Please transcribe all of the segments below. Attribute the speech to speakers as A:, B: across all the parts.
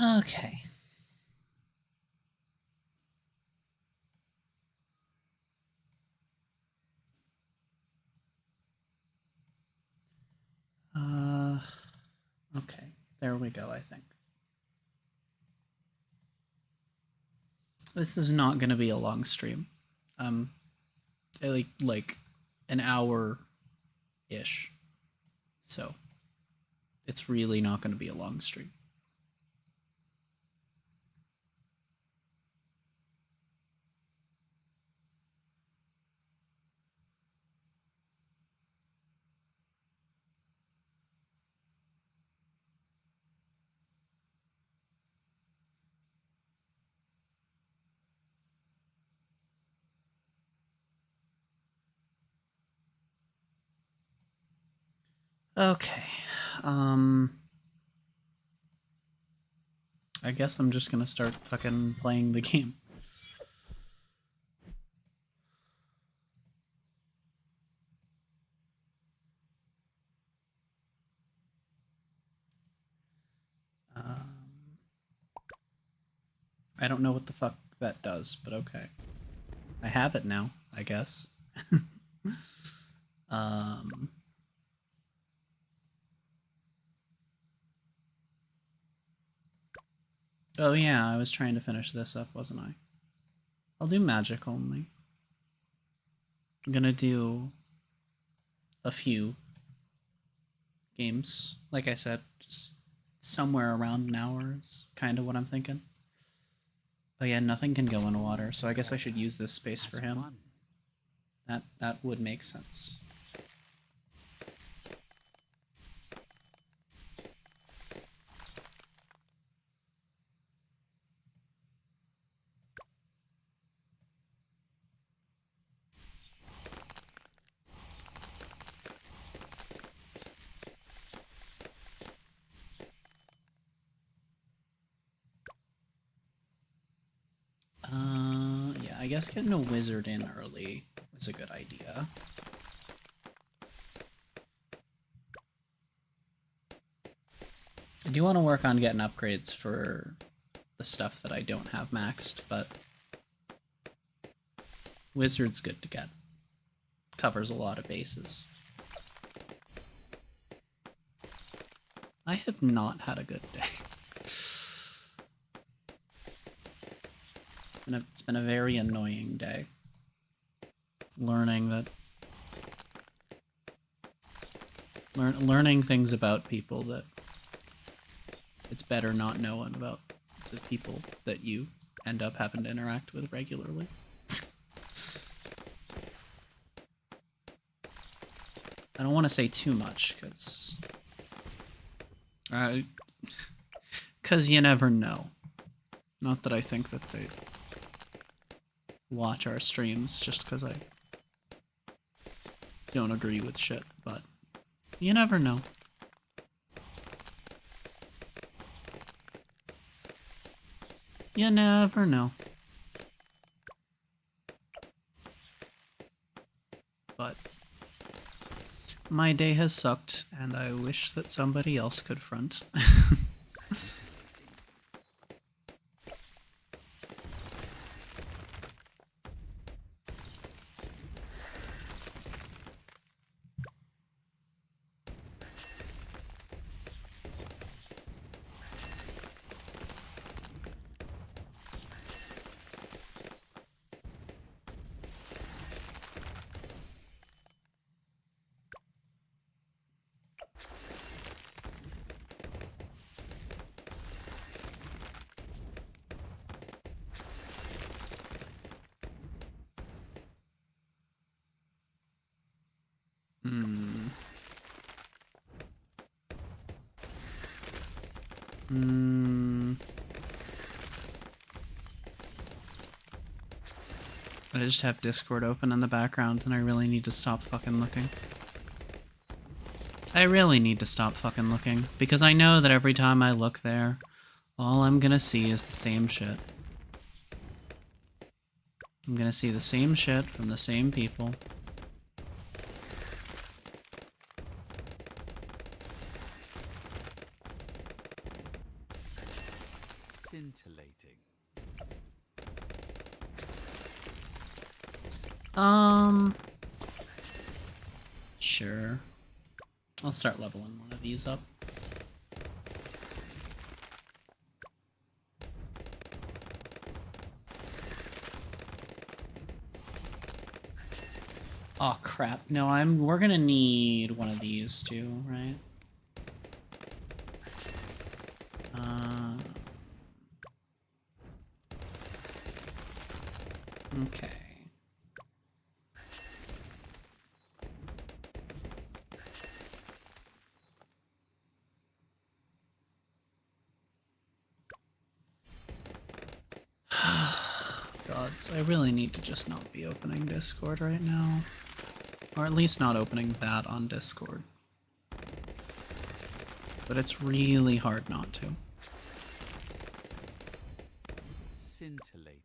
A: Okay. Okay. There we go, I think. This is not going to be a long stream. Like an hour-ish. So, it's really not going to be a long stream. Okay. I guess I'm just gonna start fucking playing the game. I don't know what the fuck that does, but okay. I have it now, I guess. Oh yeah, I was trying to finish this up, wasn't I? I'll do magic only. I'm gonna do a few games. Like I said, just somewhere around an hour is kind of what I'm thinking. Oh yeah, nothing can go in water, so I guess I should use this space for him. That would make sense. Yeah, I guess getting a wizard in early is a good idea. I do want to work on getting upgrades for the stuff that I don't have maxed, but wizard's good to get. Covers a lot of bases. I have not had a good day. It's been a very annoying day. Learning that... Learning things about people that it's better not knowing about the people that you end up having to interact with regularly. I don't want to say too much, because you never know. Not that I think that they watch our streams just because I don't agree with shit, but you never know. You never know. But my day has sucked, and I wish that somebody else could front. I just have Discord open in the background, and I really need to stop fucking looking. I really need to stop fucking looking, because I know that every time I look there, all I'm gonna see is the same shit. I'm gonna see the same shit from the same people.
B: Scintillating.
A: Sure. I'll start leveling one of these up. Oh crap. No, we're gonna need one of these too, right? Okay. Gods, I really need to just not be opening Discord right now. Or at least not opening that on Discord. But it's really hard not to.
B: Scintillating.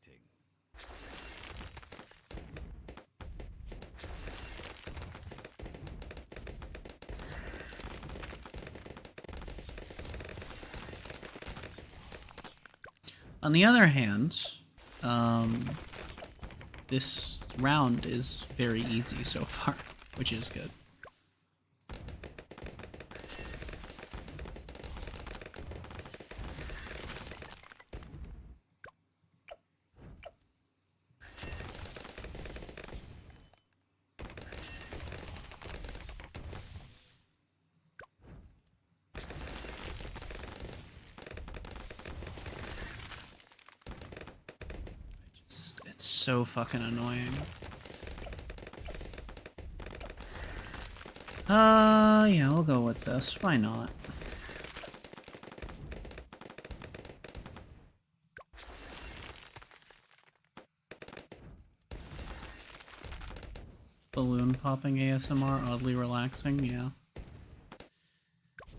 A: On the other hand, this round is very easy so far, which is good. It's so fucking annoying. Yeah, we'll go with this. Why not? Balloon popping ASMR, oddly relaxing, yeah.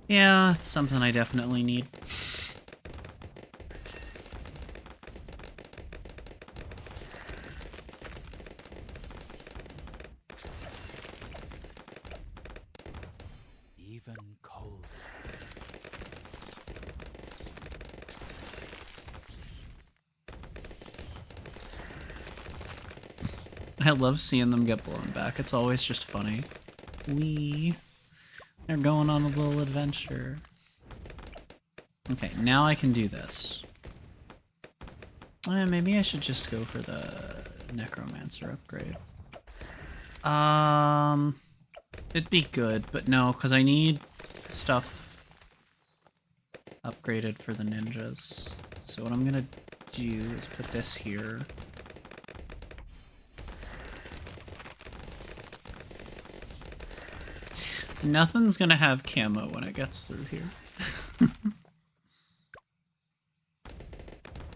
A: Yeah, it's something I definitely need.
B: Even cold.
A: I love seeing them get blown back. It's always just funny. They're going on a little adventure. Okay, now I can do this. Maybe I should just go for the Necromancer upgrade. It'd be good, but no, because I need stuff upgraded for the ninjas. So what I'm gonna do is put this here. Nothing's gonna have camo when it gets through here.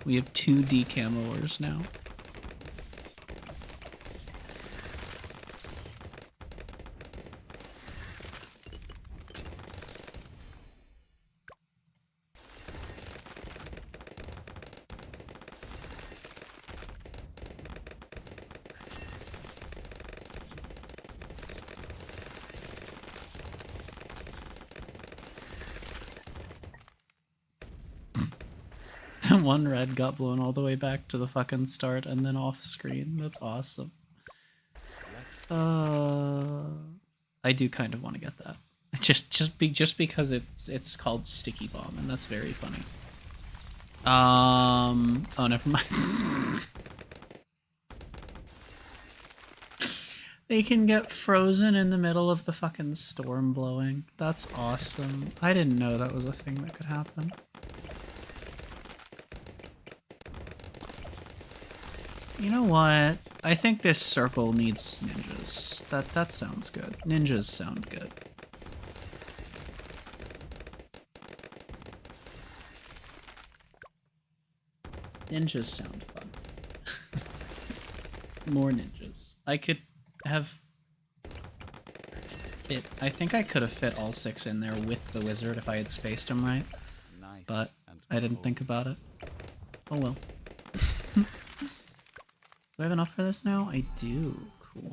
A: We have 2 decamoers now. One red got blown all the way back to the fucking start and then off screen. That's awesome. I do kind of want to get that. Just because it's called Sticky Bomb and that's very funny. Oh, never mind. They can get frozen in the middle of the fucking storm blowing. That's awesome. I didn't know that was a thing that could happen. You know what? I think this circle needs ninjas. That sounds good. Ninjas sound good. Ninjas sound fun. More ninjas. I could have fit. I think I could have fit all 6 in there with the wizard if I had spaced them right.
B: Nice.
A: But I didn't think about it. Oh well. Do I have enough for this now? I do. Cool.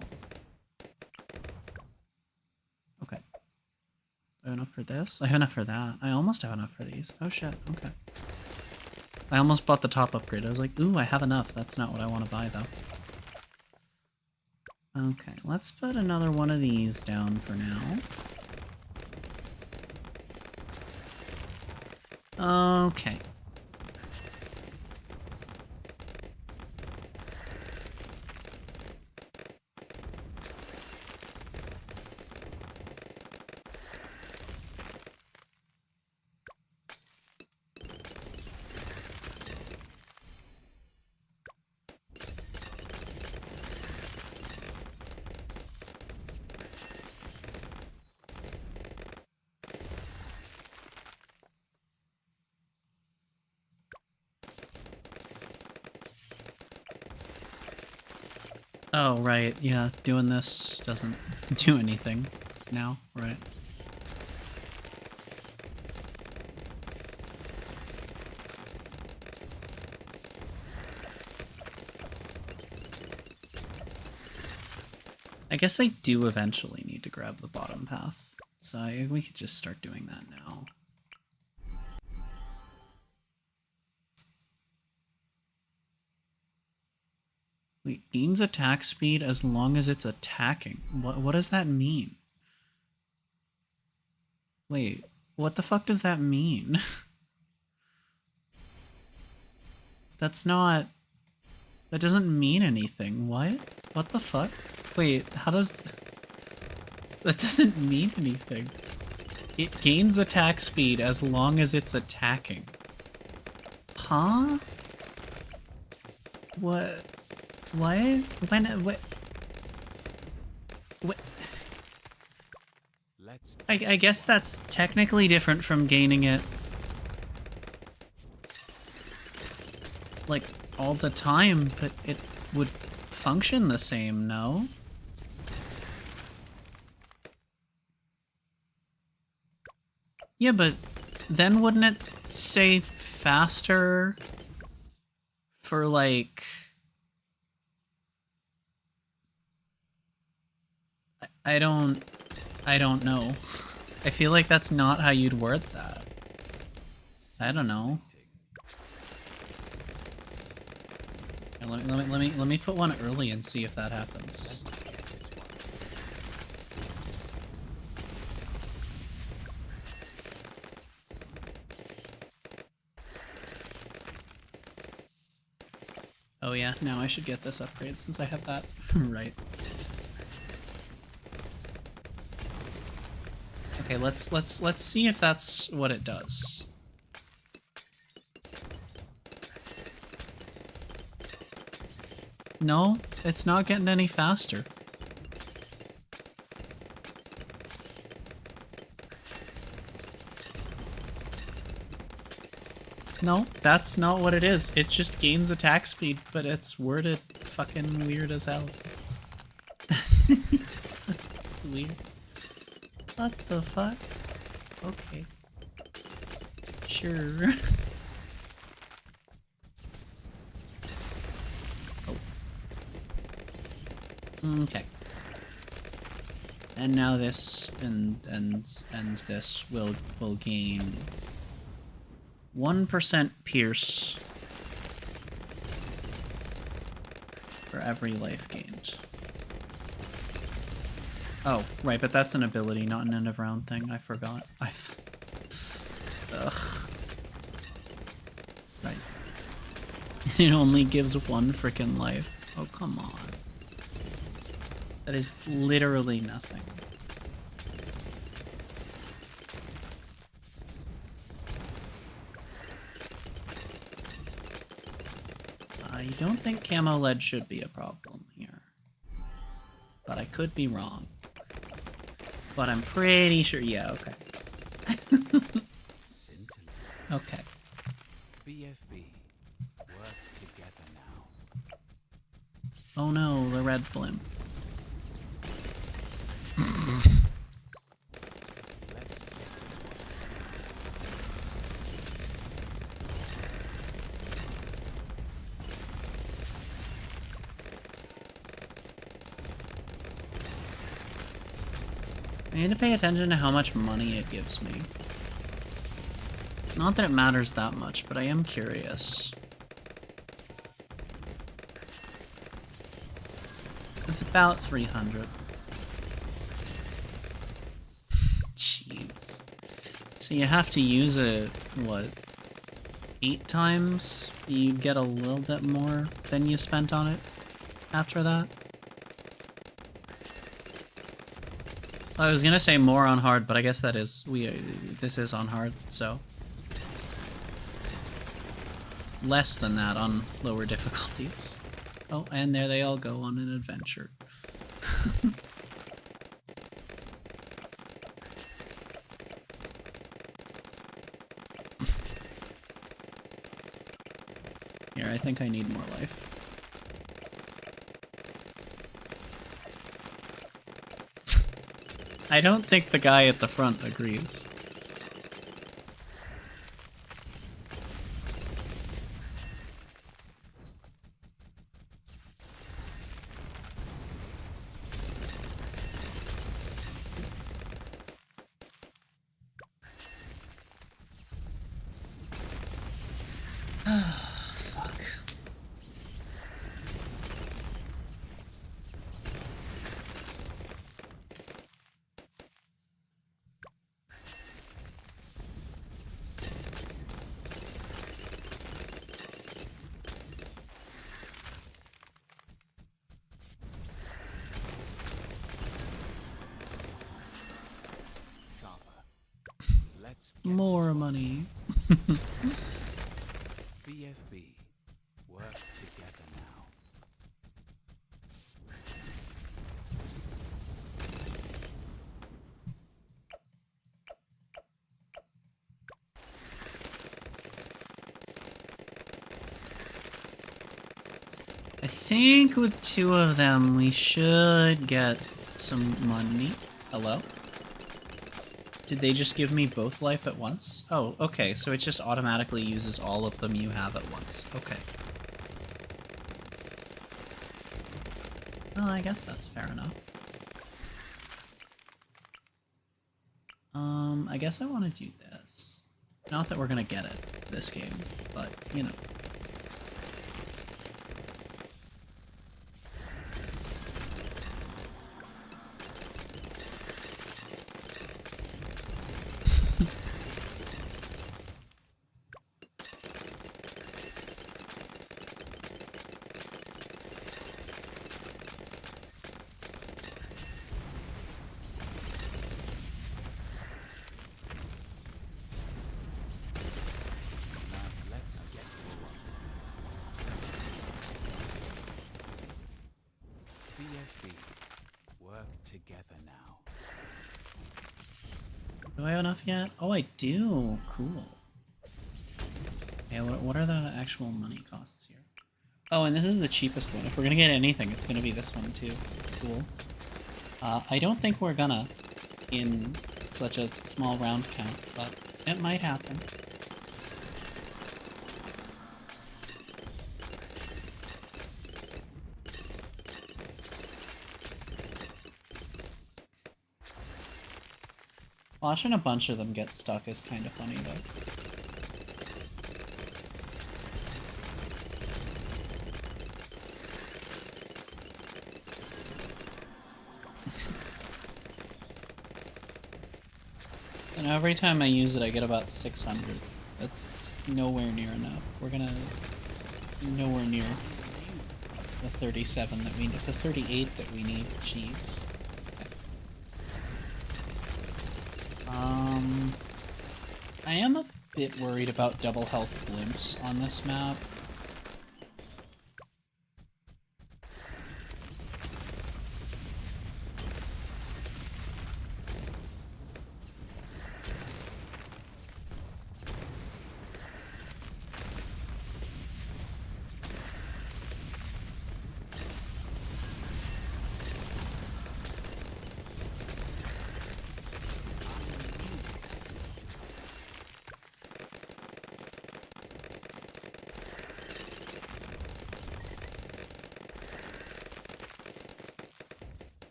A: Okay. Do I have enough for this? I have enough for that. I almost have enough for these. Oh shit, okay. I almost bought the top upgrade. I was like, ooh, I have enough. That's not what I want to buy, though. Okay, let's put another one of these down for now. Okay. Oh, right, yeah, doing this doesn't do anything now, right? I guess I do eventually need to grab the bottom path, so we could just start doing that now. Wait, gains attack speed as long as it's attacking. What does that mean? Wait, what the fuck does that mean? That's not... That doesn't mean anything. What? What the fuck? Wait, how does... That doesn't mean anything. It gains attack speed as long as it's attacking. Huh? What? What? When? What? What? I guess that's technically different from gaining it, like, all the time, but it would function the same, no? Yeah, but then wouldn't it say faster for, like... I don't know. I feel like that's not how you'd word that. I don't know. Here, let me put one early and see if that happens. Oh yeah, now I should get this upgrade since I have that. Right. Okay, let's see if that's what it does. No, it's not getting any faster. No, that's not what it is. It just gains attack speed, but it's worded fucking weird as hell. It's weird. What the fuck? Okay. Sure. Oh. Okay. And now this and this will gain 1% pierce for every life gained. Oh, right, but that's an ability, not an end of round thing. I forgot. Ugh. Right. It only gives one freaking life. Oh, come on. That is literally nothing. I don't think camo lead should be a problem here. But I could be wrong. But I'm pretty sure, yeah, okay. Okay. BFB, work together now. Oh no, the red blimp. I need to pay attention to how much money it gives me. Not that it matters that much, but I am curious. It's about 300. Jeez. So you have to use it, what, 8 times? You get a little bit more than you spent on it after that? I was gonna say more on hard, but I guess that is, this is on hard, so. Less than that on lower difficulties. Oh, and there they all go on an adventure. Here, I think I need more life. I don't think the guy at the front agrees. More money.
B: BFB, work together now.
A: I think with 2 of them we should get some money. Hello? Did they just give me both life at once? Oh, okay, so it just automatically uses all of them you have at once. Okay. Well, I guess that's fair enough. I guess I want to do this. Not that we're gonna get it this game, but, you know. Do I have enough yet? Oh, I do. Cool. Yeah, what are the actual money costs here? Oh, and this is the cheapest one. If we're gonna get anything, it's gonna be this one too. Cool. I don't think we're gonna in such a small round count, but it might happen. Watching a bunch of them get stuck is kind of funny, though. And every time I use it, I get about 600. That's nowhere near enough. We're gonna... nowhere near the 37 that we need. The 38 that we need. Jeez. I am a bit worried about double health blimps on this map.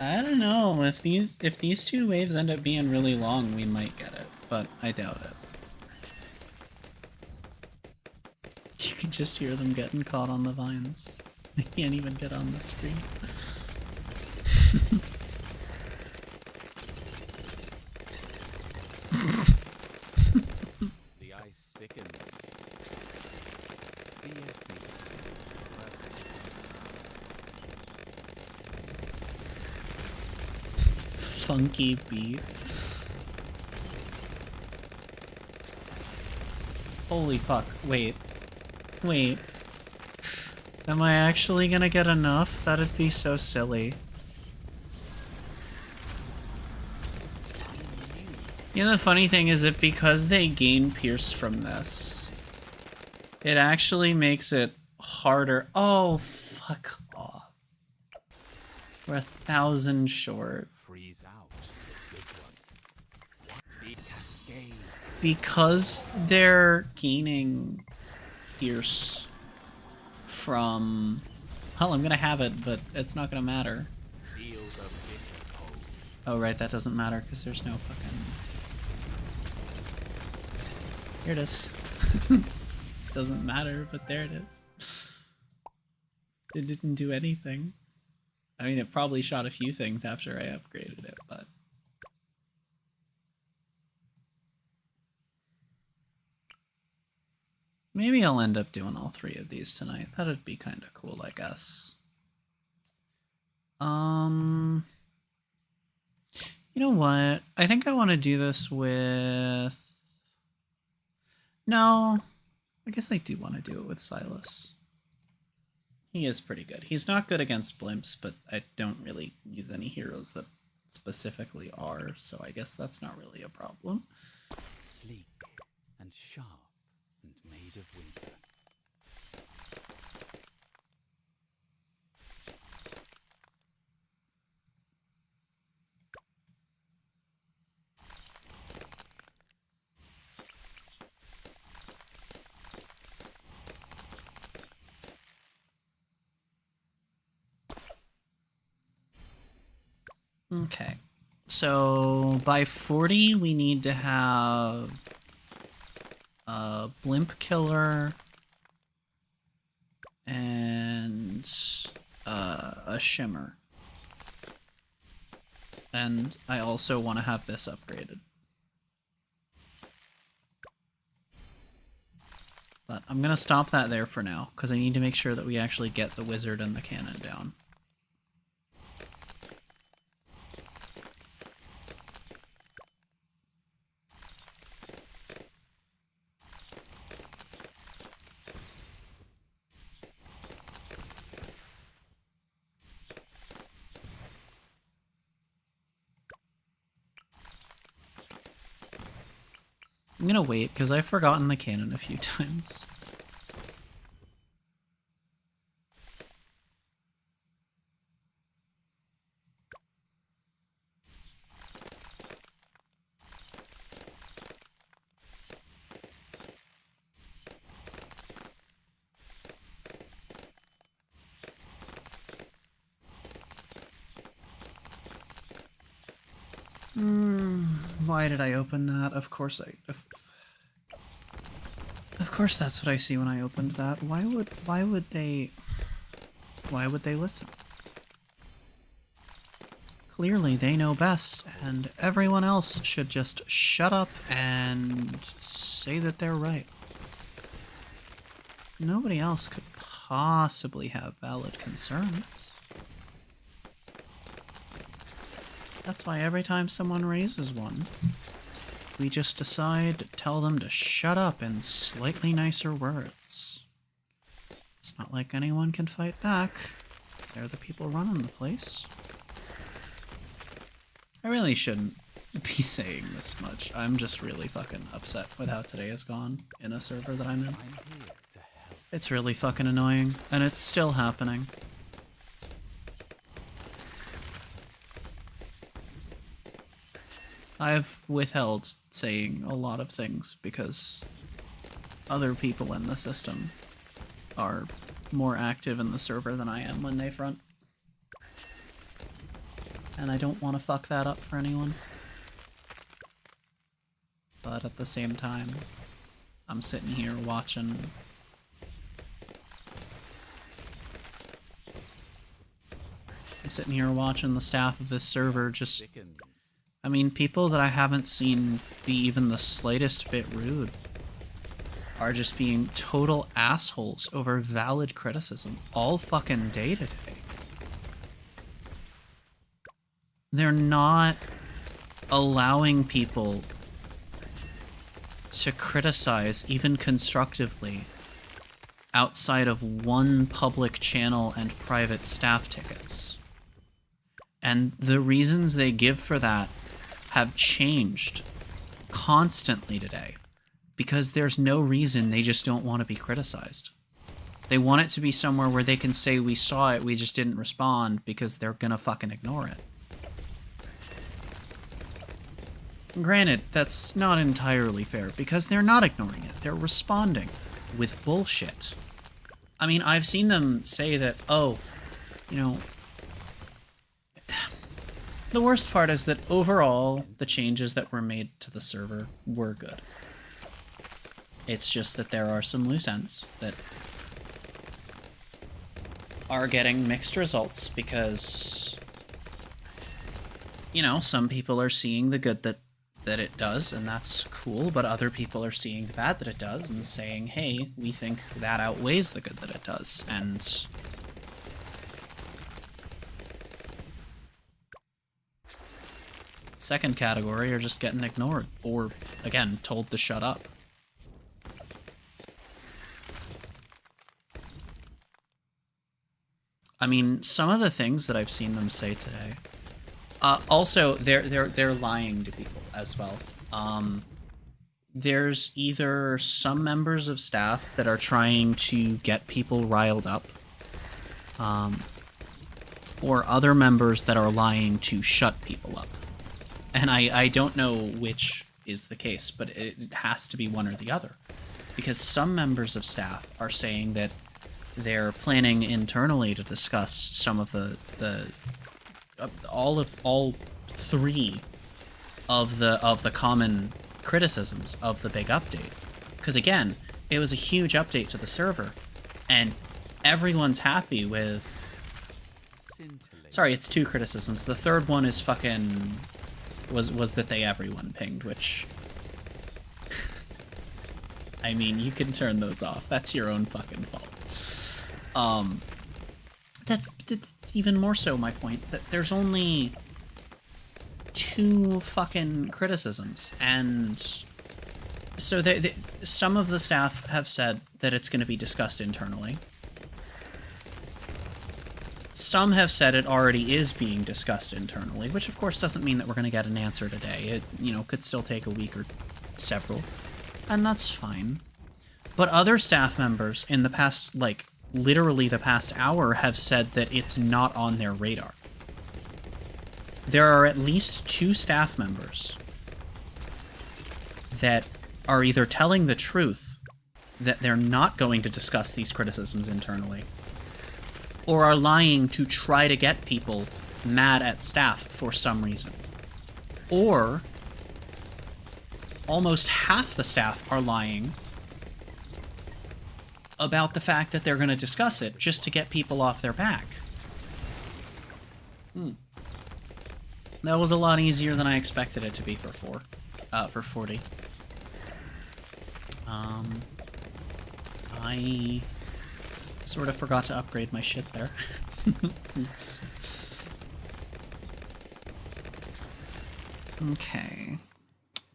A: I don't know, if these 2 waves end up being really long, we might get it, but I doubt it. can just hear them getting caught on the vines. They can't even get on the screen.
B: The ice thickens. BFB.
A: Funky beat. Holy fuck. Wait. Wait. Am I actually gonna get enough? That'd be so silly. You know, the funny thing is that because they gain Pierce from this, it actually makes it harder. Oh, fuck off. We're 1,000 short.
B: Freeze out. Good one. Big cascade.
A: Because they're gaining Pierce from... Well, I'm gonna have it, but it's not gonna matter.
B: Feel the bitter cold.
A: Oh, right, that doesn't matter because there's no fucking... Here it is. Doesn't matter, but there it is. It didn't do anything. I mean, it probably shot a few things after I upgraded it, but... Maybe I'll end up doing all 3 of these tonight. That'd be kind of cool, I guess. You know what? I think I want to do this with... No. I guess I do want to do it with Silas. He is pretty good. He's not good against blimps, but I don't really use any heroes that specifically are, so I guess that's not really a problem.
B: Sleek and sharp and made of winter.
A: Okay, so by 40 we need to have a blimp killer and a shimmer. And I also want to have this upgraded. But I'm going to stop that there for now, because I need to make sure that we actually get the wizard and the cannon down. I'm gonna wait, because I've forgotten the cannon a few times. Why did I open that? Of course Of course that's what I see when I opened that. Why would they listen? Clearly they know best, and everyone else should just shut up and say that they're right. Nobody else could possibly have valid concerns. That's why every time someone raises one, we just decide to tell them to shut up in slightly nicer words. It's not like anyone can fight back. They're the people running the place. I really shouldn't be saying this much. I'm just really fucking upset with how today has gone in a server that I'm in. It's really fucking annoying, and it's still happening. I've withheld saying a lot of things because other people in the system are more active in the server than I am when they front. And I don't want to fuck that up for anyone. But at the same time, I'm sitting here watching sitting here watching the staff of this server just...
B: Dickens.
A: I mean, people that I haven't seen be even the slightest bit rude are just being total assholes over valid criticism all fucking day today. They're not allowing people to criticize, even constructively, outside of one public channel and private staff tickets. And the reasons they give for that have changed constantly today, because there's no reason, they just don't want to be criticized. They want it to be somewhere where they can say, we saw it, we just didn't respond, because they're gonna fucking ignore it. Granted, that's not entirely fair, because they're not ignoring it, they're responding with bullshit. I mean, I've seen them say that, oh, you know... The worst part is that overall, the changes that were made to the server were good. It's just that there are some loose ends that are getting mixed results because, you know, some people are seeing the good that it does, and that's cool, but other people are seeing the bad that it does and saying, hey, we think that outweighs the good that it does, and... Second category are just getting ignored, or, again, told to shut up. I mean, some of the things that I've seen them say today... also, they're lying to people as well. There's either some members of staff that are trying to get people riled up, or other members that are lying to shut people up. And I don't know which is the case, but it has to be one or the other. Because some members of staff are saying that they're planning internally to discuss some of all three of the common criticisms of the big update. Because again, it was a huge update to the server, and everyone's happy with... Sorry, it's 2 criticisms. The third one is fucking... was that everyone pinged, which... I mean, you can turn those off. That's your own fucking fault. That's even more so my point, that there's only 2 fucking criticisms, and so some of the staff have said that it's going to be discussed internally. Some have said it already is being discussed internally, which of course doesn't mean that we're going to get an answer today. It, you know, could still take a week or several, and that's fine. But other staff members in the past, like, literally the past hour, have said that it's not on their radar. There are at least 2 staff members that are either telling the truth that they're not going to discuss these criticisms internally, or are lying to try to get people mad at staff for some reason. Or almost half the staff are lying about the fact that they're going to discuss it just to get people off their back. That was a lot easier than I expected it to be for 40. I sort of forgot to upgrade my shit there. Oops. Okay.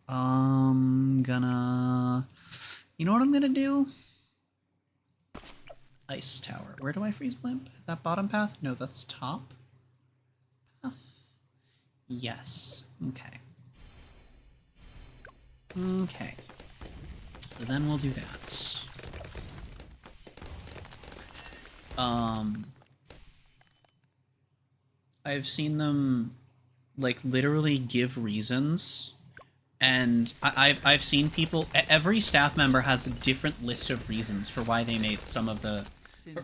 A: Gonna... You know what I'm gonna do? Ice tower. Where do I freeze blimp? Is that bottom path? No, that's top path. Yes. Okay. Okay. So then we'll do that. I've seen them, like, literally give reasons, and I've seen people... Every staff member has a different list of reasons for why they made some of the...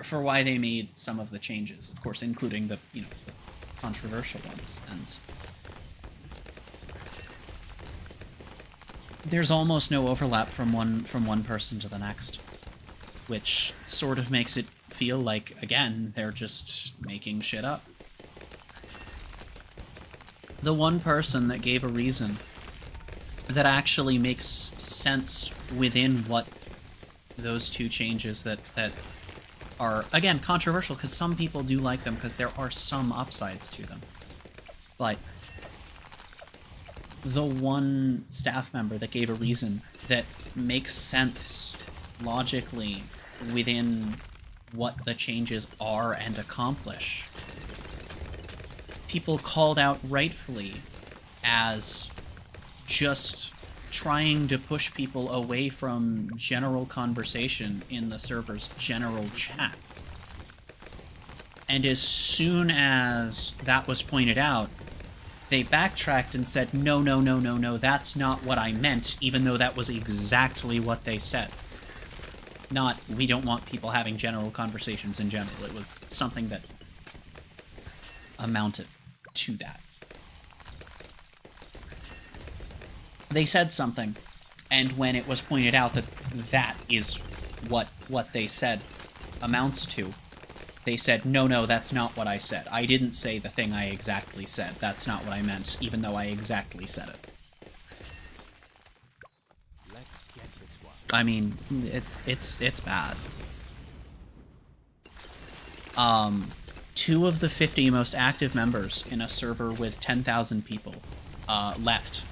A: For why they made some of the changes, of course, including the, you know, the controversial ones, and... There's almost no overlap from one person to the next, which sort of makes it feel like, again, they're just making shit up. the one person that gave a reason that actually makes sense within what those two changes that are, again, controversial, because some people do like them because there are some upsides to them. But the one staff member that gave a reason that makes sense logically within what the changes are and accomplish, people called out rightfully as just trying to push people away from general conversation in the server's general chat. And as soon as that was pointed out, they backtracked and said, no, no, no, no, no, that's not what I meant, even though that was exactly what they said. Not, we don't want people having general conversations in general. It was something that amounted to that. They said something, and when it was pointed out that that is what they said amounts to, they said, no, no, that's not what I said. I didn't say the thing I exactly said. That's not what I meant, even though I exactly said it. I mean, it's bad. 2 of the 50 most active members in a server with 10,000 people left.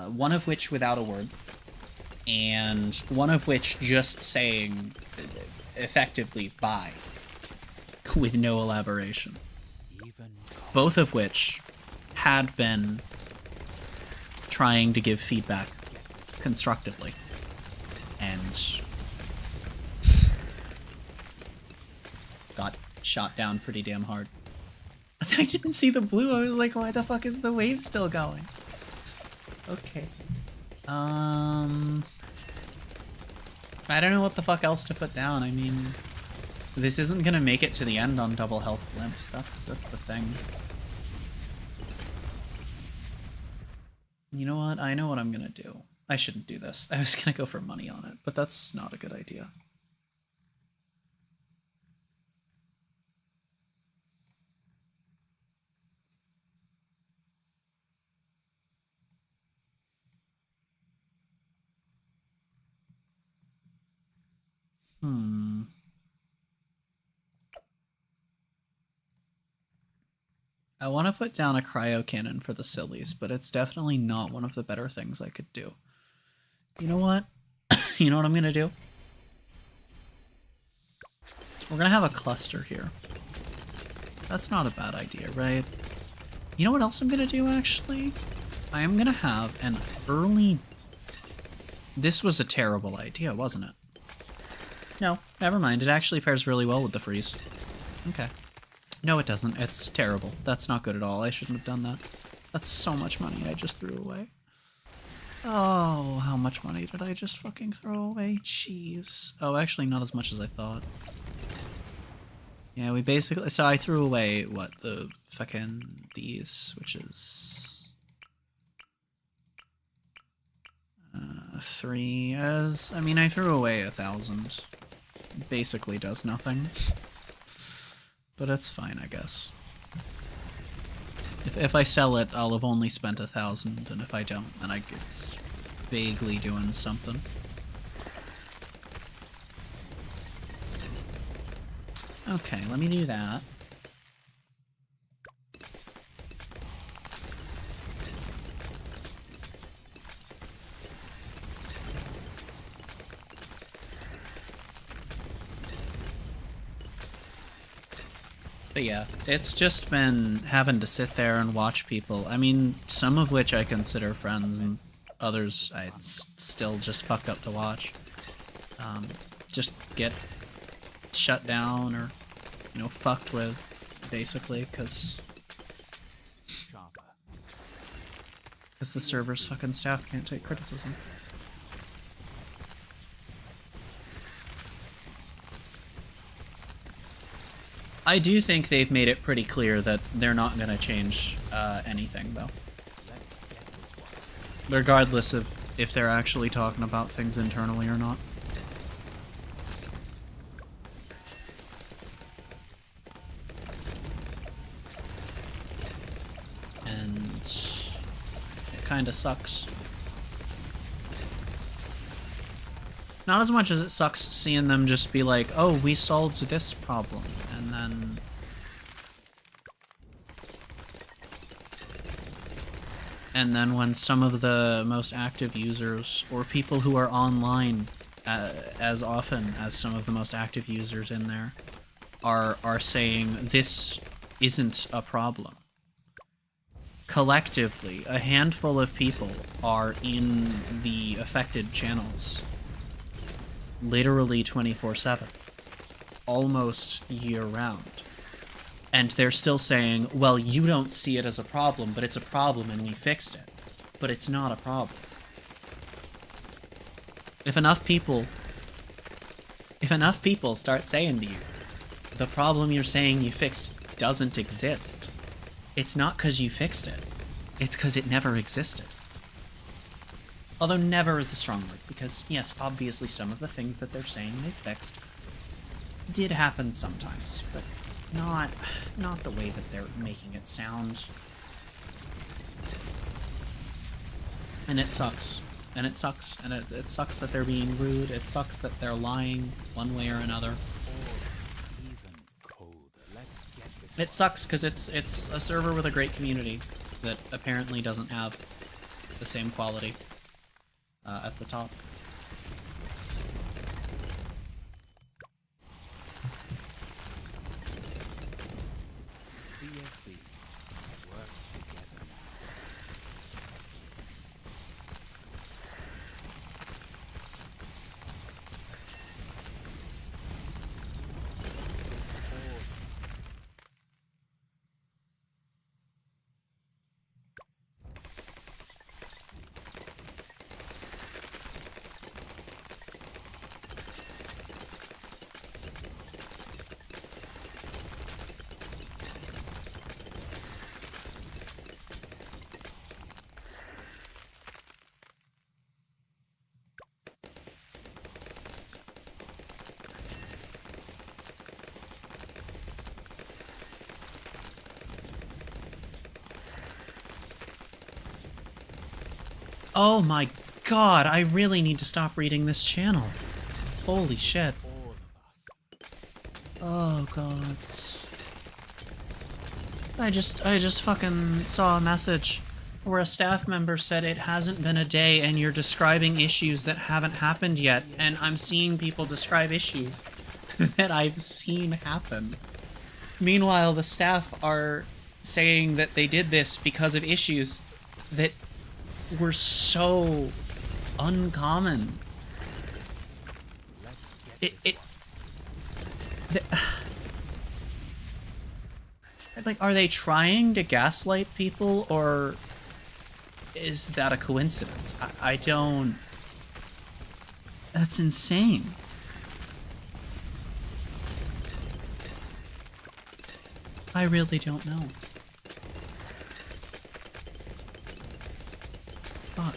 A: One of which without a word, and one of which just saying effectively bye with no elaboration. Both of which had been trying to give feedback constructively, and got shot down pretty damn hard. I didn't see the blue. I was like, why the fuck is the wave still going? Okay. I don't know what the fuck else to put down. I mean, this isn't gonna make it to the end on double health blimps. That's the thing. You know what? I know what I'm gonna do. I shouldn't do this. I was gonna go for money on it, but that's not a good idea. I want to put down a cryo cannon for the sillies, but it's definitely not one of the better things I could do. You know what? You know what I'm going to do? We're going to have a cluster here. That's not a bad idea, right? You know what else I'm going to do, actually? I am going to have an early... This was a terrible idea, wasn't it? No, never mind. It actually pairs really well with the freeze. Okay. No, it doesn't. It's terrible. That's not good at all. I shouldn't have done that. That's so much money I just threw away. Oh, how much money did I just fucking throw away? Jeez. Oh, actually not as much as I thought. Yeah, we basically... So I threw away, what, the fucking... these, which is... 3 as... I mean, I threw away 1,000. Basically does nothing. But it's fine, I guess. If I sell it, I'll have only spent 1,000, and if I don't, then it's vaguely doing something. Okay, let me do that. But yeah, it's just been having to sit there and watch people. I mean, some of which I consider friends, and others it's still just fucked up to watch. Just get shut down or, you know, fucked with, basically, because the server's fucking staff can't take criticism. I do think they've made it pretty clear that they're not going to change anything, though. Regardless of if they're actually talking about things internally or not. kind of sucks. Not as much as it sucks seeing them just be like, oh, we solved this problem, and then... And then when some of the most active users, or people who are online as often as some of the most active users in there, are saying, this isn't a problem. Collectively, a handful of people are in the affected channels literally 24/7, almost year-round. And they're still saying, well, you don't see it as a problem, but it's a problem and we fixed it. But it's not a problem. If enough people start saying to you, the problem you're saying you fixed doesn't exist, it's not because you fixed it. It's because it never existed. Although never is a strong word, because yes, obviously some of the things that they're saying they fixed did happen sometimes, but not the way that they're making it sound. And it sucks. And it sucks. And it sucks that they're being rude. It sucks that they're lying one way or another. It sucks because it's a server with a great community that apparently doesn't have the same quality at the top. Oh my god, I really need to stop reading this channel. Holy shit. Oh god. I just fucking saw a message where a staff member said it hasn't been a day and you're describing issues that haven't happened yet, and I'm seeing people describe issues that I've seen happen. Meanwhile, the staff are saying that they did this because of issues that were so uncommon. Like, are they trying to gaslight people, or is that a coincidence? I don't... That's insane. I really don't know. Fuck.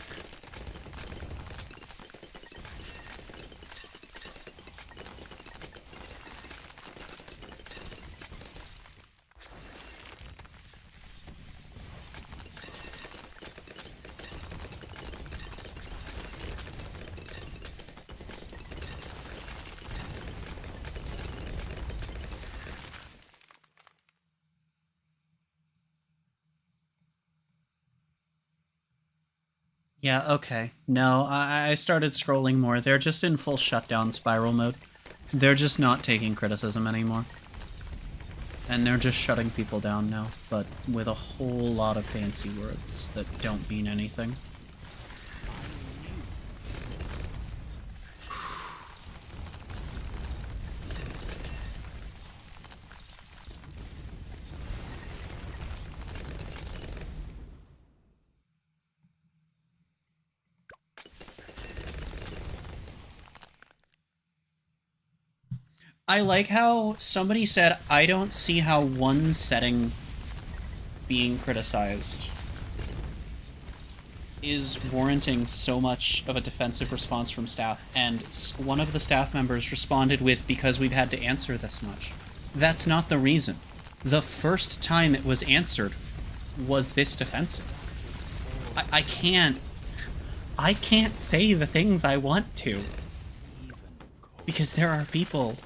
A: Yeah, okay. No, I started scrolling more. They're just in full shutdown spiral mode. They're just not taking criticism anymore. And they're just shutting people down now, but with a whole lot of fancy words that don't mean anything. I like how somebody said, I don't see how one setting being criticized is warranting so much of a defensive response from staff, and one of the staff members responded with, because we've had to answer this much. That's not the reason. The first time it was answered was this defensive. I can't say the things I want to. Because there are people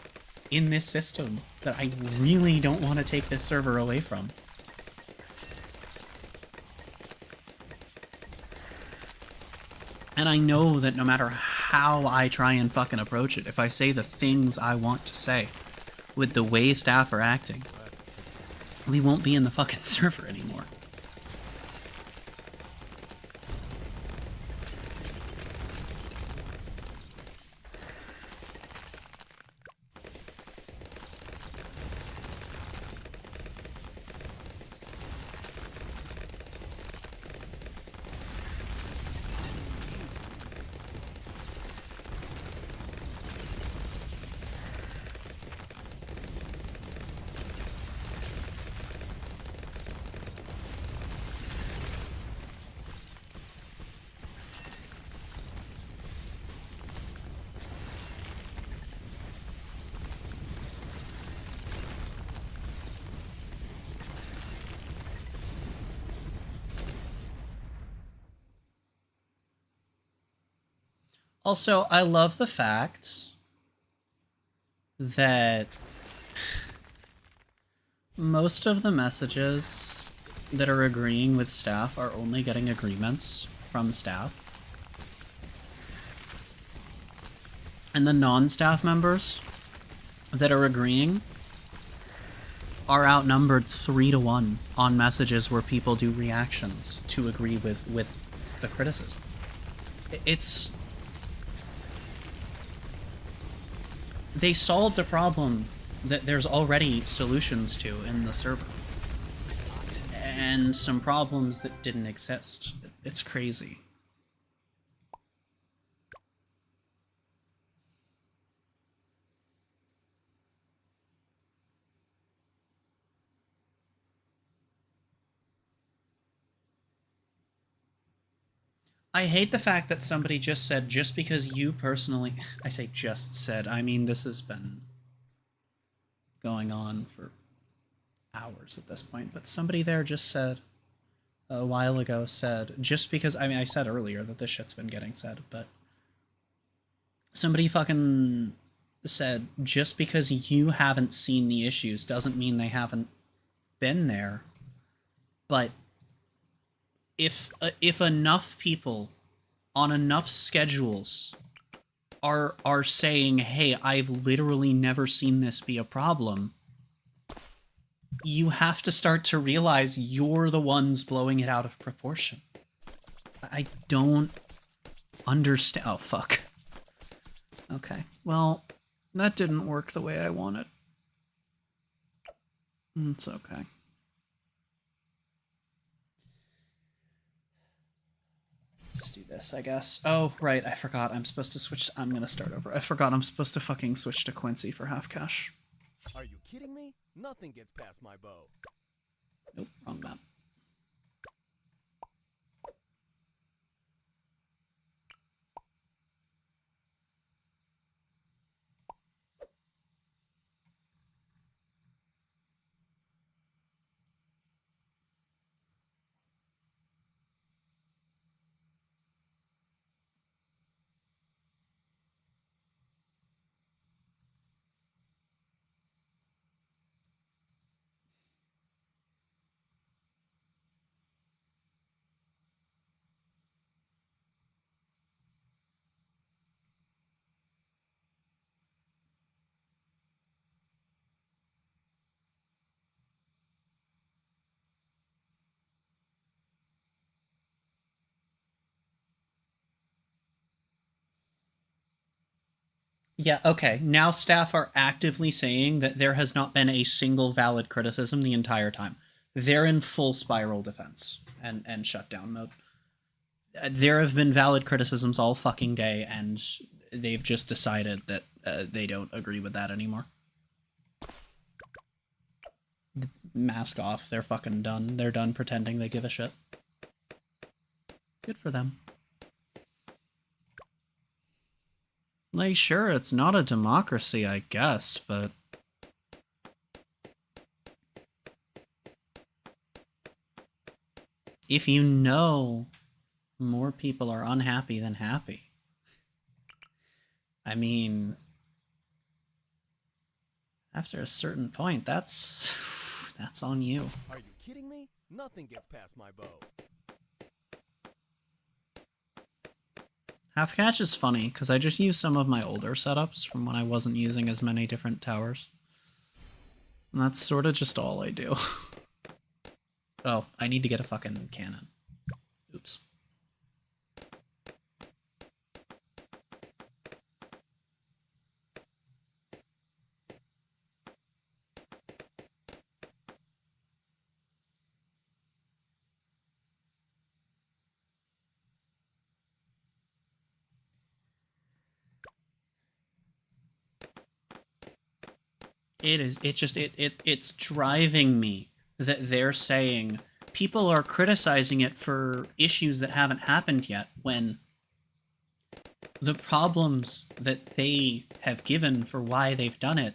A: in this system that I really don't want to take this server away from. And I know that no matter how I try and fucking approach it, if I say the things I want to say with the way staff are acting, we won't be in the fucking server anymore. Also, I love the fact that most of the messages that are agreeing with staff are only getting agreements from staff. And the non-staff members that are agreeing are outnumbered 3-to-1 on messages where people do reactions to agree with the criticism. It's... They solved a problem that there's already solutions to in the server. And some problems that didn't exist. It's crazy. I hate the fact that somebody just said, just because you personally... I say just said, I mean this has been going on for hours at this point, but somebody there just said, a while ago said, just because... I mean, I said earlier that this shit's been getting said, but... Somebody fucking said, just because you haven't seen the issues doesn't mean they haven't been there, but... If enough people on enough schedules are saying, hey, I've literally never seen this be a problem, you have to start to realize you're the ones blowing it out of proportion. I don't understand. Oh, fuck. Okay, well, that didn't work the way I wanted. It's okay. Just do this, I guess. Oh, right, I forgot. I'm supposed to switch. I'm gonna start over. I forgot I'm supposed to fucking switch to Quincy for half cash.
C: Are you kidding me? Nothing gets past my bow.
A: Nope, wrong map. Yeah, okay. Now staff are actively saying that there has not been a single valid criticism the entire time. They're in full spiral defense and shutdown mode. There have been valid criticisms all fucking day, and they've just decided that they don't agree with that anymore. Mask off. They're fucking done. They're done pretending they give a shit. Good for them. Like, sure, it's not a democracy, I guess, but... If you know more people are unhappy than happy. I mean, after a certain point, that's on you.
C: Are you kidding me? Nothing gets past my bow.
A: Half catch is funny because I just use some of my older setups from when I wasn't using as many different towers. And that's sort of just all I do. Oh, I need to get a fucking cannon. Oops. It's driving me that they're saying people are criticizing it for issues that haven't happened yet when the problems that they have given for why they've done it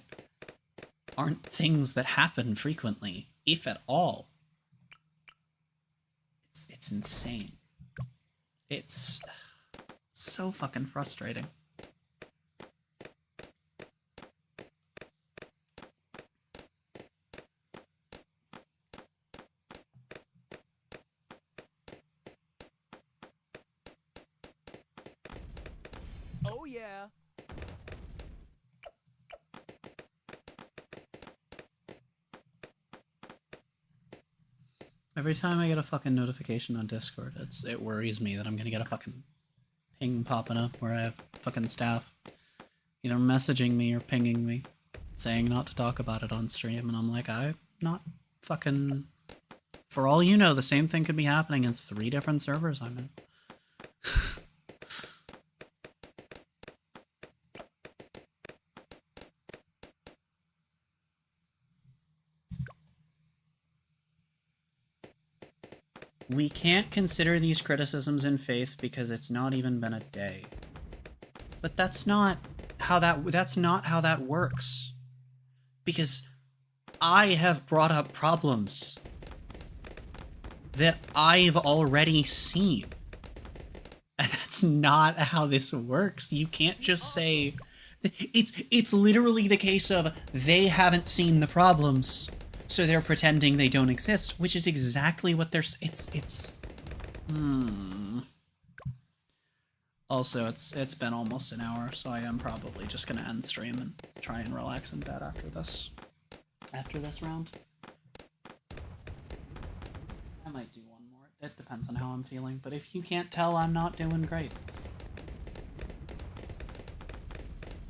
A: aren't things that happen frequently, if at all. It's insane. It's so fucking frustrating.
C: Oh yeah.
A: Every time I get a fucking notification on Discord, it worries me that I'm gonna get a fucking ping popping up where I have fucking staff either messaging me or pinging me, saying not to talk about it on stream, and I'm like, I'm not fucking... For all you know, the same thing could be happening in 3 different servers I'm in. We can't consider these criticisms in faith because it's not even been a day. But that's not how that works. Because I have brought up problems that I've already seen. And that's not how this works. You can't just say it's literally the case of they haven't seen the problems, so they're pretending they don't exist, which is exactly what they're... Also, it's been almost an hour, so I am probably just gonna end stream and try and relax in bed after this. After this round. I might do one more. It depends on how I'm feeling, but if you can't tell, I'm not doing great.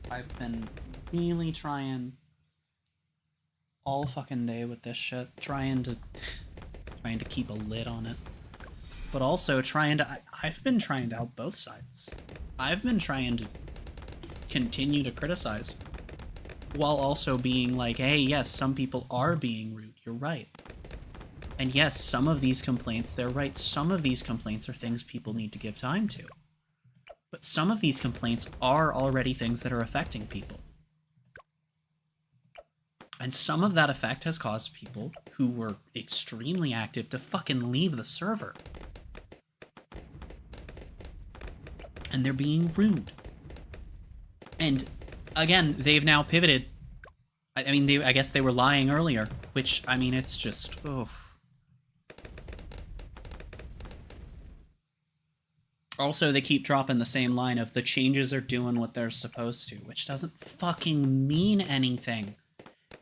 A: I've been really trying all fucking day with this shit, trying to keep a lid on it, but also I've been trying to help both sides. I've been trying to continue to criticize while also being like, hey, yes, some people are being rude, you're right. And yes, some of these complaints, they're right, some of these complaints are things people need to give time to. But some of these complaints are already things that are affecting people. And some of that effect has caused people who were extremely active to fucking leave the server. And they're being rude. And again, they've now pivoted. I mean, I guess they were lying earlier, which, I mean, it's just, oof. Also, they keep dropping the same line of the changes are doing what they're supposed to, which doesn't fucking mean anything.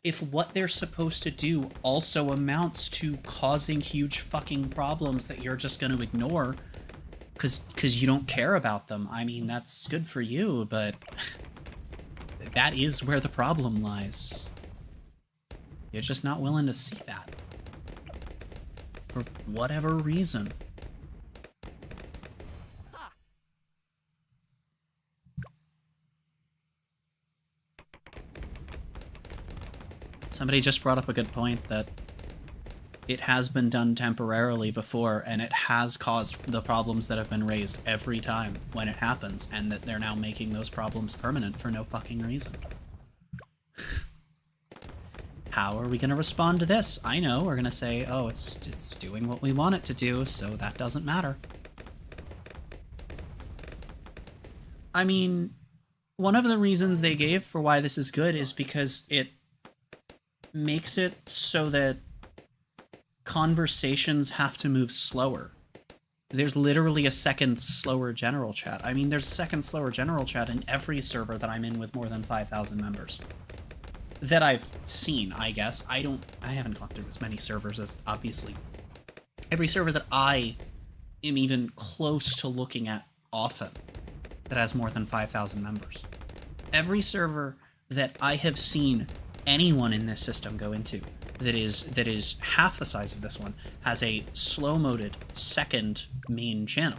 A: If what they're supposed to do also amounts to causing huge fucking problems that you're just going to ignore because you don't care about them, I mean, that's good for you, but that is where the problem lies. You're just not willing to see that. For whatever reason. Somebody just brought up a good point that it has been done temporarily before, and it has caused the problems that have been raised every time when it happens, and that they're now making those problems permanent for no fucking reason. How are we going to respond to this? I know, we're going to say, oh, it's doing what we want it to do, so that doesn't matter. I mean, one of the reasons they gave for why this is good is because it makes it so that conversations have to move slower. There's literally a second slower general chat. I mean, there's a second slower general chat in every server that I'm in with more than 5,000 members. That I've seen, I guess. I haven't gone through as many servers as, obviously. Every server that I am even close to looking at often that has more than 5,000 members. Every server that I have seen anyone in this system go into that is half the size of this one has a slow-moded second main channel.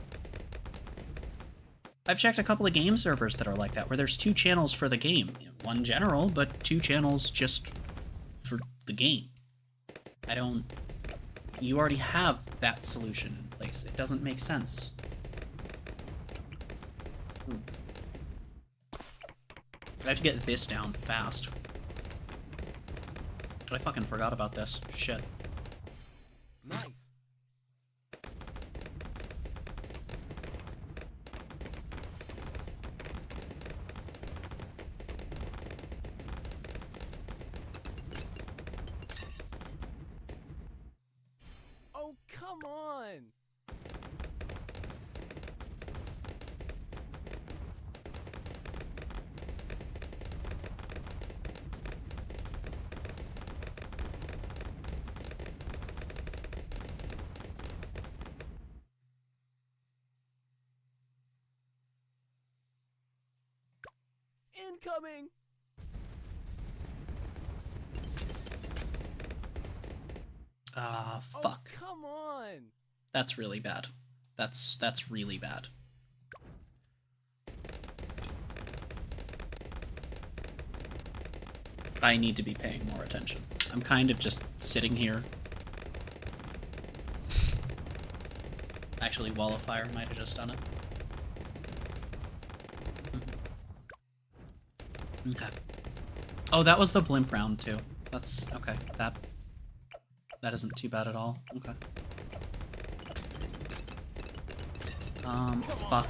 A: I've checked a couple of game servers that are like that, where there's 2 channels for the game. One general, but 2 channels just for the game. You already have that solution in place. It doesn't make sense. I have to get this down fast. I fucking forgot about this. Shit.
C: Nice. Oh, come on. Incoming!
A: Ah, fuck.
C: Oh, come on!
A: That's really bad. That's really bad. I need to be paying more attention. I'm kind of just sitting here. Actually, Wall of Fire might have just done it. Okay. Oh, that was the blimp round too. That's okay. That isn't too bad at all. Okay. Fuck.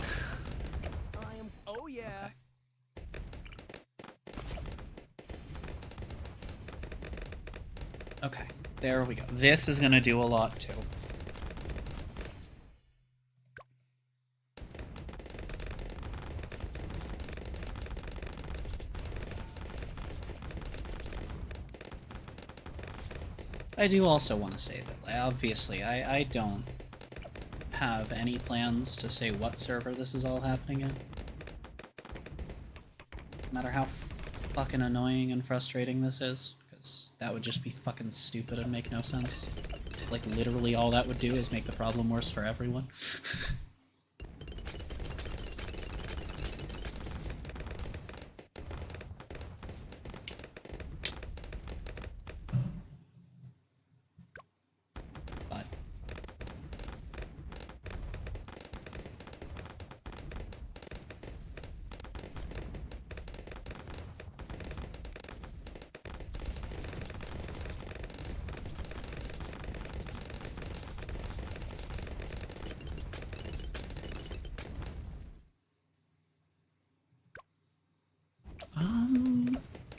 C: Oh yeah.
A: Okay, there we go. This is gonna do a lot too. I do also want to say that, obviously, I don't have any plans to say what server this is all happening in. No matter how fucking annoying and frustrating this is, because that would just be fucking stupid and make no sense. Like, literally all that would do is make the problem worse for everyone.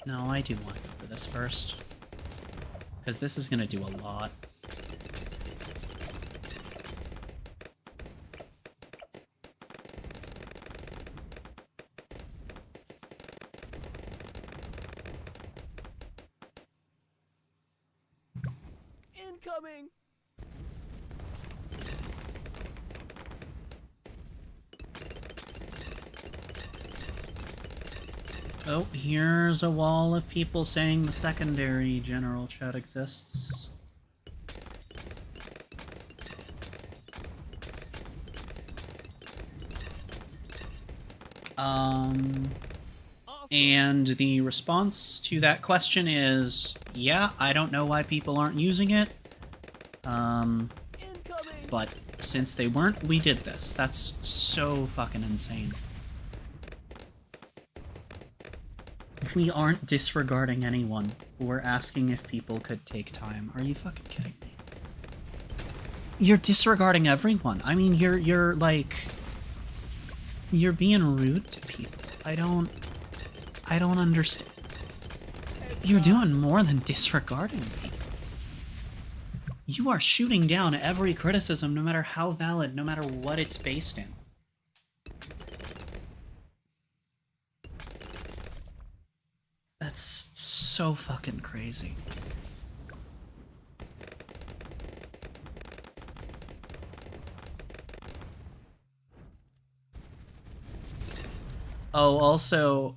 A: No, I do want to go for this first. Because this is going to do a lot.
C: Incoming!
A: Oh, here's a wall of people saying the secondary general chat exists. And the response to that question is, yeah, I don't know why people aren't using it. But since they weren't, we did this. That's so fucking insane. We aren't disregarding anyone. We're asking if people could take time. Are you fucking kidding me? You're disregarding everyone. I mean, you're like... You're being rude to people. I don't understand. You're doing more than disregarding me. You are shooting down every criticism, no matter how valid, no matter what it's based in. That's so fucking crazy. Oh, also,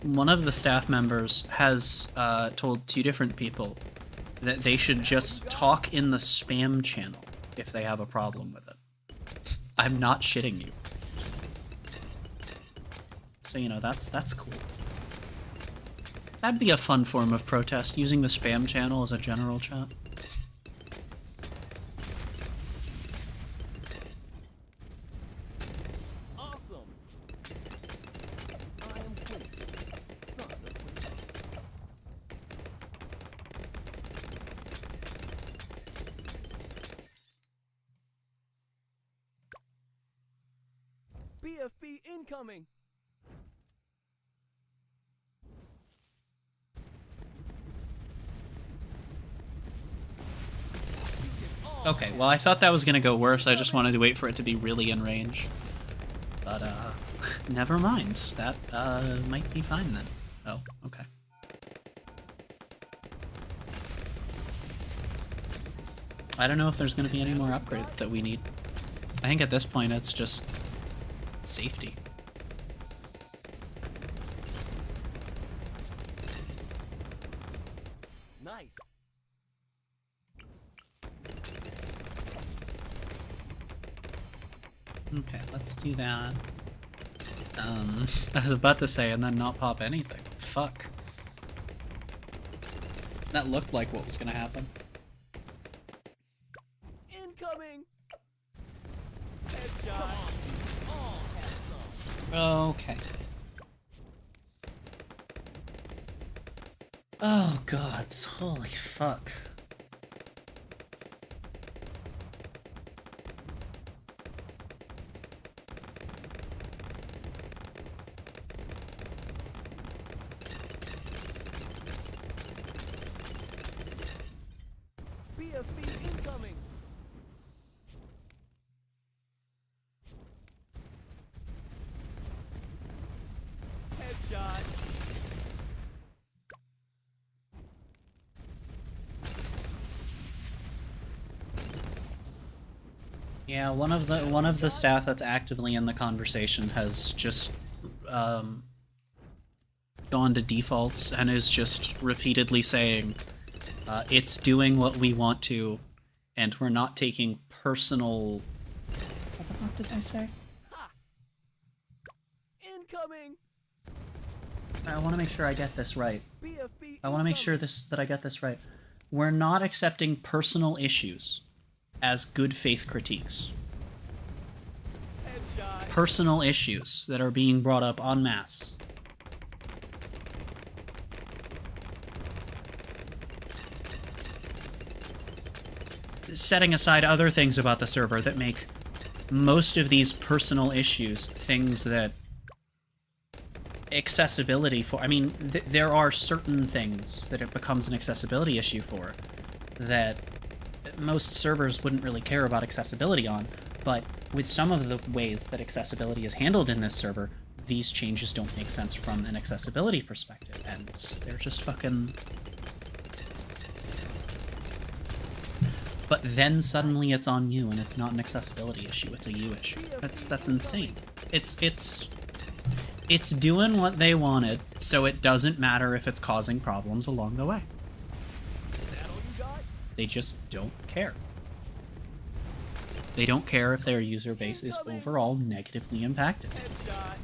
A: one of the staff members has told 2 different people that they should just talk in the spam channel if they have a problem with it. I'm not shitting you. So, you know, that's cool. That'd be a fun form of protest, using the spam channel as a general chat.
C: Awesome. I am Quincy, son of Quincy. BFB incoming.
A: Okay, well, I thought that was gonna go worse. I just wanted to wait for it to be really in range. But, never mind. That, might be fine then. Oh, okay. I don't know if there's gonna be any more upgrades that we need. I think at this point it's just safety.
C: Nice.
A: Okay, let's do that. I was about to say, and then not pop anything. Fuck. That looked like what was gonna happen.
C: Incoming. Headshot. All have some.
A: Okay. Oh god, holy fuck.
C: BFB incoming. Headshot.
A: Yeah, one of the staff that's actively in the conversation has just gone to defaults and is just repeatedly saying it's doing what we want to, and we're not taking personal. What the fuck did I say?
C: Ha. Incoming.
A: I want to make sure I get this right.
C: BFB
A: I want to make sure
C: incoming.
A: that I get this right. We're not accepting personal issues as good faith critiques.
C: Headshot.
A: Personal issues that are being brought up en masse. Setting aside other things about the server that make most of these personal issues things that accessibility for... I mean, there are certain things that it becomes an accessibility issue for that most servers wouldn't really care about accessibility on, but with some of the ways that accessibility is handled in this server, these changes don't make sense from an accessibility perspective, and they're just fucking... But then suddenly it's on you, and it's not an accessibility issue, it's a you issue. That's insane. It's doing what they wanted, so it doesn't matter if it's causing problems along the way.
C: Is that all you got?
A: They just don't care. They don't care if their user base is overall negatively impacted.
C: Headshot.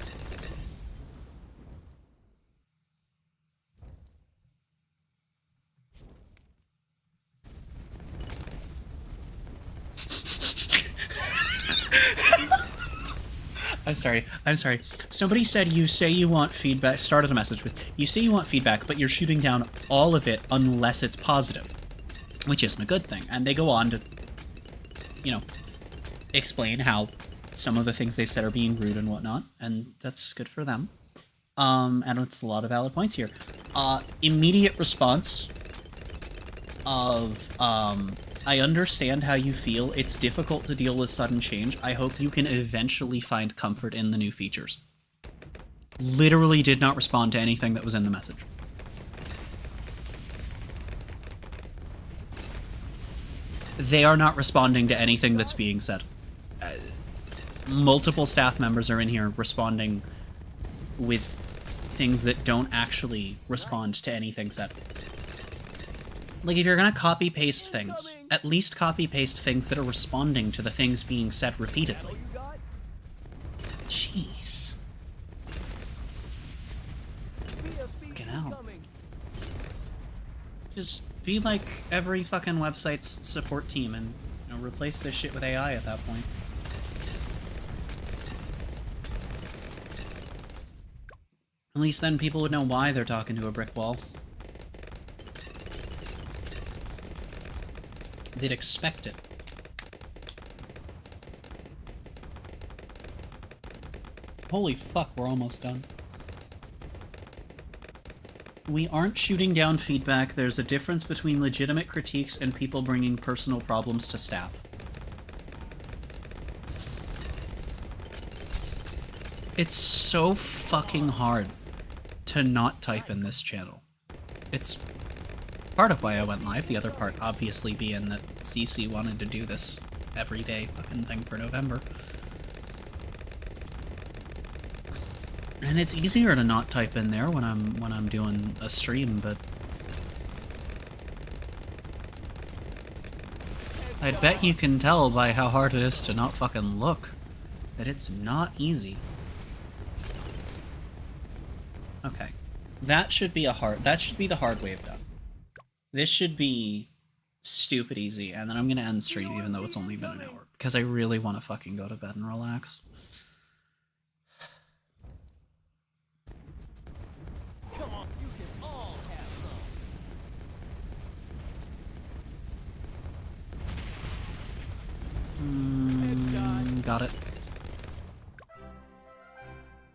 A: I'm sorry. Somebody said you say you want feedback, started a message with, you say you want feedback, but you're shooting down all of it unless it's positive, which isn't a good thing. And they go on to, you know, explain how some of the things they've said are being rude and whatnot, and that's good for them. And it's a lot of valid points here. Immediate response of, I understand how you feel. It's difficult to deal with sudden change. I hope you can eventually find comfort in the new features. Literally did not respond to anything that was in the message. They are not responding to anything that's being said. Multiple staff members are in here responding with things that don't actually respond to anything said. Like, if you're gonna copy-paste things, at least copy-paste things that are responding to the things being said repeatedly. Jeez. Fucking hell. Just be like every fucking website's support team and, you know, replace this shit with AI at that point. At least then people would know why they're talking to a brick wall. They'd expect it. Holy fuck, we're almost done. We aren't shooting down feedback. There's a difference between legitimate critiques and people bringing personal problems to staff. It's so fucking hard to not type in this channel. It's part of why I went live, the other part obviously being that CC wanted to do this everyday fucking thing for November. And it's easier to not type in there when I'm doing a stream, but I'd bet you can tell by how hard it is to not fucking look that it's not easy. Okay. That should be the hard wave done. This should be stupid easy, and then I'm gonna end stream even though it's only been an hour, because I really want to fucking go to bed and relax.
C: Come on, you can all have some.
A: Got it.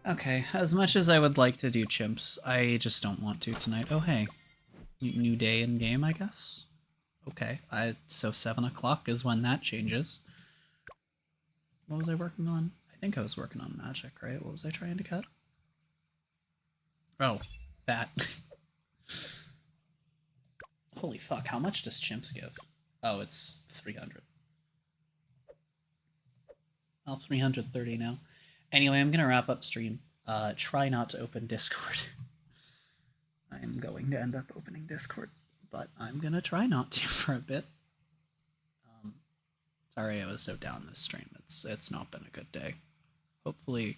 A: Okay, as much as I would like to do chimps, I just don't want to tonight. Oh hey, new day in game, I guess? Okay, so 7 o'clock is when that changes. What was I working on? I think I was working on magic, right? What was I trying to cut? Oh, that. Holy fuck, how much does chimps give? Oh, it's 300. Well, 330 now. Anyway, I'm gonna wrap up stream. Try not to open Discord. I'm going to end up opening Discord, but I'm gonna try not to for a bit. Sorry I was so down this stream. It's not been a good day. Hopefully,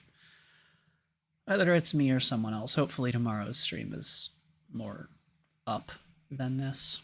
A: whether it's me or someone else, hopefully tomorrow's stream is more up than this.